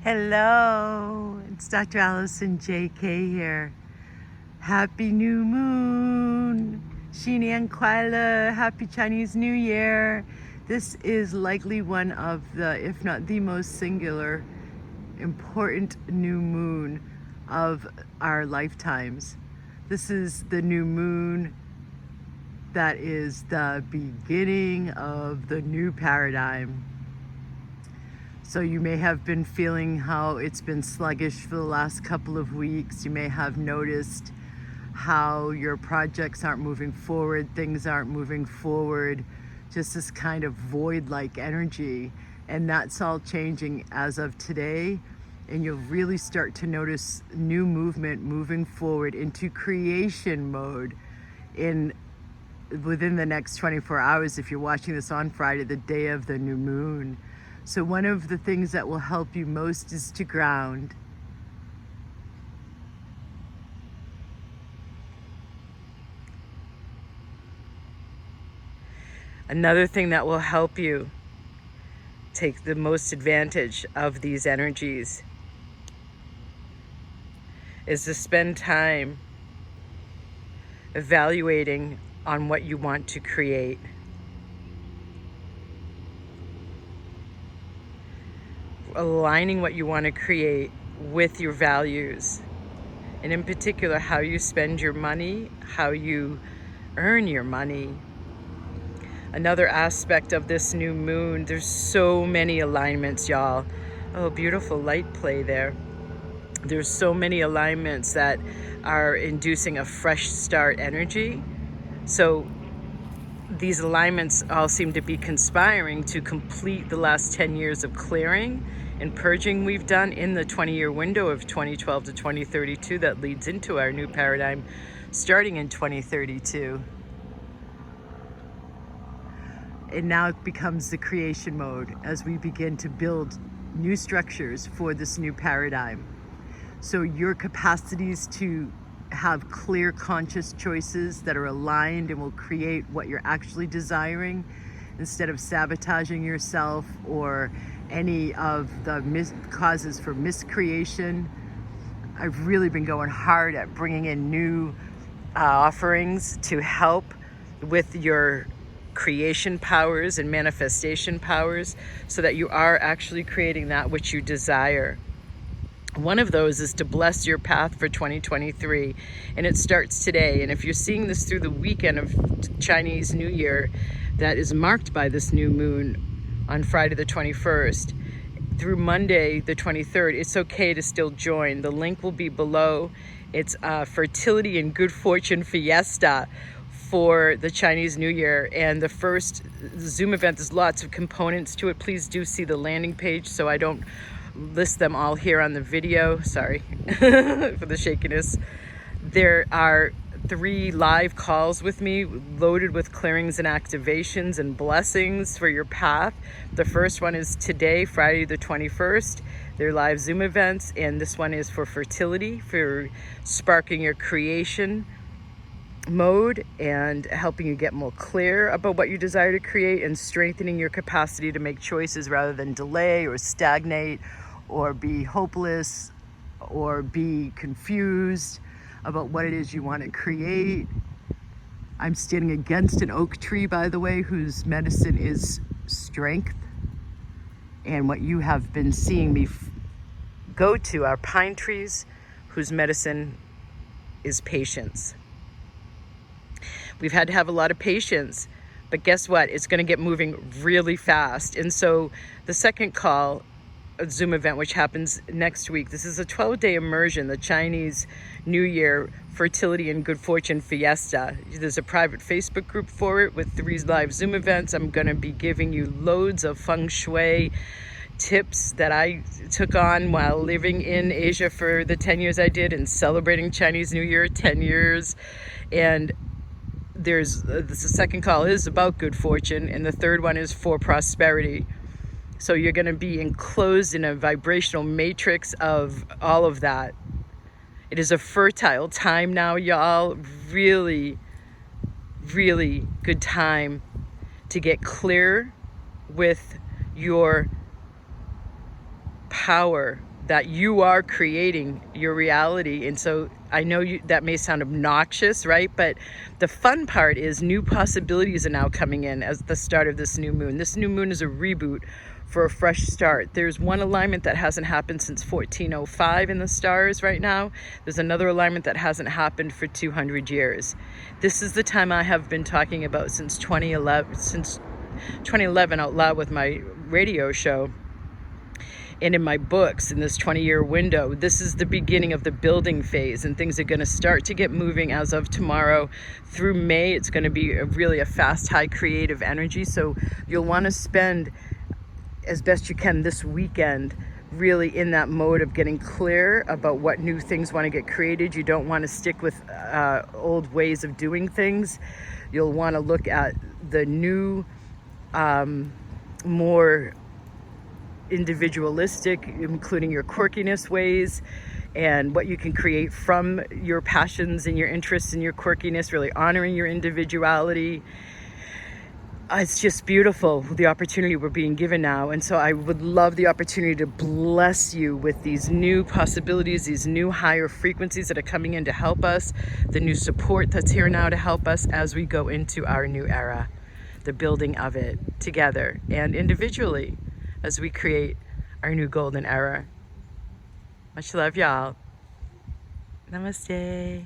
Hello, it's Dr. Allison J.K. here. Happy New Moon! 新年快乐! Happy Chinese New Year! This is likely one of the, if not the most singular, important new moon of our lifetimes. This is the new moon that is the beginning of the new paradigm. So you may have been feeling how it's been sluggish for the last couple of weeks. You may have noticed how your projects aren't moving forward, things aren't moving forward, just this kind of void-like energy. And that's all changing as of today. And you'll really start to notice new movement moving forward into creation mode within the next 24 hours if you're watching this on Friday, the day of the new moon. So one of the things that will help you most is to ground. Another thing that will help you take the most advantage of these energies is to spend time evaluating on what you want to create. Aligning what you want to create with your values, and in particular how you spend your money, how you earn your money. Another aspect of this new moon, there's so many alignments, y'all. Oh, beautiful light play there. There's so many alignments that are inducing a fresh start energy. So these alignments all seem to be conspiring to complete the last 10 years of clearing and purging we've done in the 20-year window of 2012 to 2032 that leads into our new paradigm starting in 2032. And now it becomes the creation mode as we begin to build new structures for this new paradigm. So your capacities to have clear, conscious choices that are aligned and will create what you're actually desiring instead of sabotaging yourself or any of the causes for miscreation. I've really been going hard at bringing in new offerings to help with your creation powers and manifestation powers so that you are actually creating that which you desire. One of those is to bless your path for 2023, and it starts today. And if you're seeing this through the weekend of Chinese New Year that is marked by this new moon on Friday the 21st through Monday the 23rd, it's okay to still join. The link will be below. It's Fertility and Good Fortune Fiesta for the Chinese New Year, and the first Zoom event, there's lots of components to it. Please do see the landing page so I don't list them all here on the video. Sorry for the shakiness. There are 3 live calls with me loaded with clearings and activations and blessings for your path. The first one is today, Friday the 21st. They're live Zoom events, and this one is for fertility, for sparking your creation mode and helping you get more clear about what you desire to create and strengthening your capacity to make choices rather than delay or stagnate or be hopeless or be confused about what it is you want to create. I'm standing against an oak tree, by the way, whose medicine is strength. And what you have been seeing me go to are pine trees whose medicine is patience. We've had to have a lot of patience, but guess what? It's going to get moving really fast. And so the second call, a Zoom event, which happens next week, this is a 12-day immersion, the Chinese New Year Fertility and Good Fortune Fiesta. There's a private Facebook group for it with 3 live Zoom events. I'm going to be giving you loads of feng shui tips that I took on while living in Asia for the 10 years I did and celebrating Chinese New Year 10 years. And the second call is about good fortune, and the third one is for prosperity. So you're going to be enclosed in a vibrational matrix of all of that. It is a fertile time now, y'all. Really, really good time to get clear with your power that you are creating your reality. And so I know that may sound obnoxious, right? But the fun part is new possibilities are now coming in as the start of this new moon. This new moon is a reboot for a fresh start. There's one alignment that hasn't happened since 1405 in the stars right now. There's another alignment that hasn't happened for 200 years. This is the time I have been talking about since 2011 out loud with my radio show and in my books in this 20-year window. This is the beginning of the building phase, and things are going to start to get moving as of tomorrow through May. It's going to be really a fast, high creative energy. So you'll want to spend as best you can this weekend really in that mode of getting clear about what new things want to get created. You don't want to stick with old ways of doing things. You'll want to look at the new, more individualistic, including your quirkiness ways and what you can create from your passions and your interests and your quirkiness, really honoring your individuality. It's just beautiful, the opportunity we're being given now. And so I would love the opportunity to bless you with these new possibilities, these new higher frequencies that are coming in to help us, the new support that's here now to help us as we go into our new era, the building of it together and individually as we create our new golden era. Much love, y'all. Namaste.